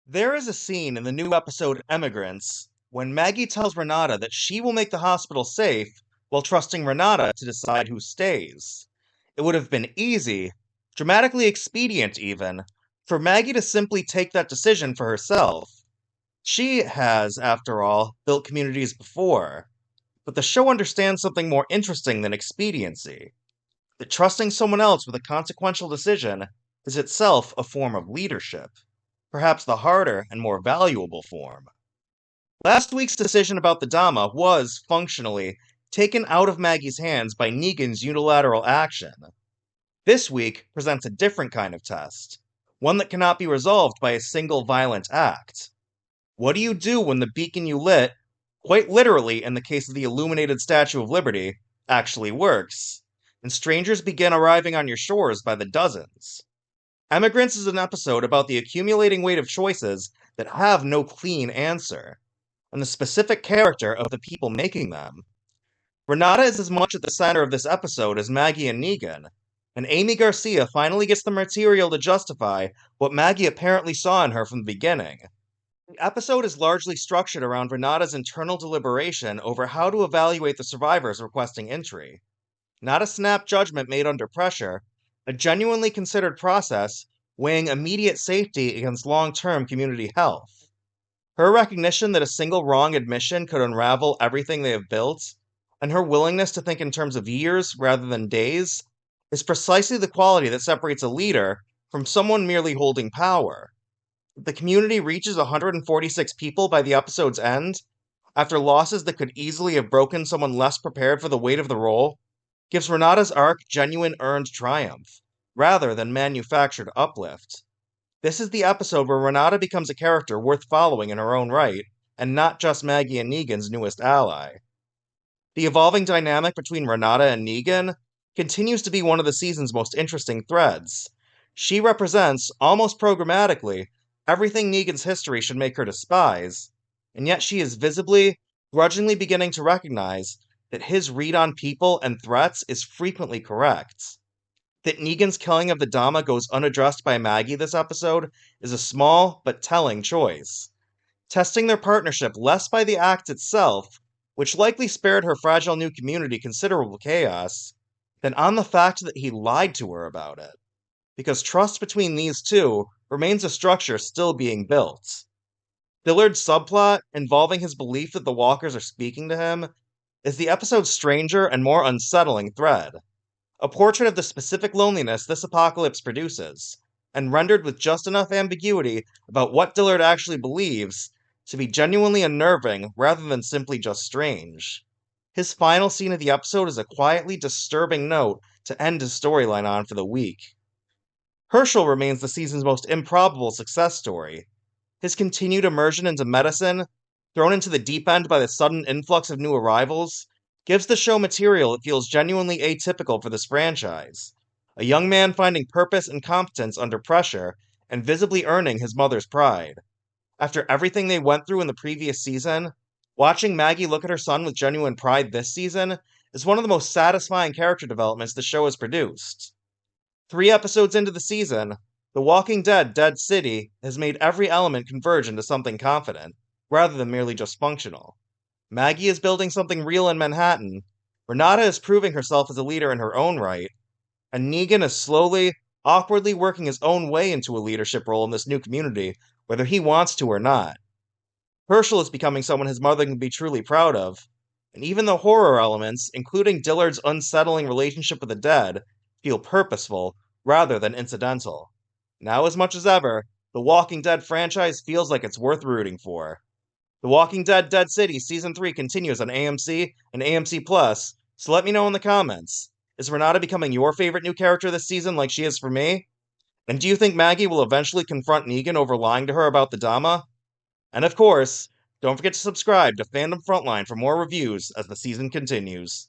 There is a scene in the new episode Emigrants when Maggie tells Renata that she will make the hospital safe while trusting Renata to decide who stays. It would have been easy, dramatically expedient even, for Maggie to simply take that decision for herself. She has, after all, built communities before. But the show understands something more interesting than expediency: that trusting someone else with a consequential decision is itself a form of leadership, perhaps the harder and more valuable form. Last week's decision about the Dama was, functionally, taken out of Maggie's hands by Negan's unilateral action. This week presents a different kind of test, one that cannot be resolved by a single violent act. What do you do when the beacon you lit, quite literally in the case of the illuminated Statue of Liberty, actually works, and strangers begin arriving on your shores by the dozens? Emigrants is an episode about the accumulating weight of choices that have no clean answer, and the specific character of the people making them. Renata is as much at the center of this episode as Maggie and Negan, and Aimee Garcia finally gets the material to justify what Maggie apparently saw in her from the beginning. The episode is largely structured around Renata's internal deliberation over how to evaluate the survivors requesting entry. Not a snap judgment made under pressure, a genuinely considered process weighing immediate safety against long-term community health. Her recognition that a single wrong admission could unravel everything they have built, and her willingness to think in terms of years rather than days, is precisely the quality that separates a leader from someone merely holding power. The community reaches 146 people by the episode's end, after losses that could easily have broken someone less prepared for the weight of the role, gives Renata's arc genuine earned triumph, rather than manufactured uplift. This is the episode where Renata becomes a character worth following in her own right, and not just Maggie and Negan's newest ally. The evolving dynamic between Renata and Negan continues to be one of the season's most interesting threads. She represents, almost programmatically, everything Negan's history should make her despise, and yet she is visibly, grudgingly beginning to recognize that his read on people and threats is frequently correct. That Negan's killing of the Dama goes unaddressed by Maggie this episode is a small but telling choice, testing their partnership less by the act itself, which likely spared her fragile new community considerable chaos, than on the fact that he lied to her about it. Because trust between these two remains a structure still being built. Dillard's subplot, involving his belief that the walkers are speaking to him, is the episode's stranger and more unsettling thread. A portrait of the specific loneliness this apocalypse produces, and rendered with just enough ambiguity about what Dillard actually believes to be genuinely unnerving rather than simply just strange. His final scene of the episode is a quietly disturbing note to end his storyline on for the week. Hershel remains the season's most improbable success story. His continued immersion into medicine, thrown into the deep end by the sudden influx of new arrivals, gives the show material that feels genuinely atypical for this franchise. A young man finding purpose and competence under pressure, and visibly earning his mother's pride. After everything they went through in the previous season, watching Maggie look at her son with genuine pride this season is one of the most satisfying character developments the show has produced. 3 episodes into the season, The Walking Dead Dead City has made every element converge into something confident, rather than merely just functional. Maggie is building something real in Manhattan, Renata is proving herself as a leader in her own right, and Negan is slowly, awkwardly working his own way into a leadership role in this new community, whether he wants to or not. Hershel is becoming someone his mother can be truly proud of, and even the horror elements, including Dillard's unsettling relationship with the dead, feel purposeful rather than incidental. Now as much as ever, the Walking Dead franchise feels like it's worth rooting for. The Walking Dead Dead City Season 3 continues on AMC and AMC+, so let me know in the comments. Is Renata becoming your favorite new character this season like she is for me? And do you think Maggie will eventually confront Negan over lying to her about the Dama? And of course, don't forget to subscribe to Fandom Frontline for more reviews as the season continues.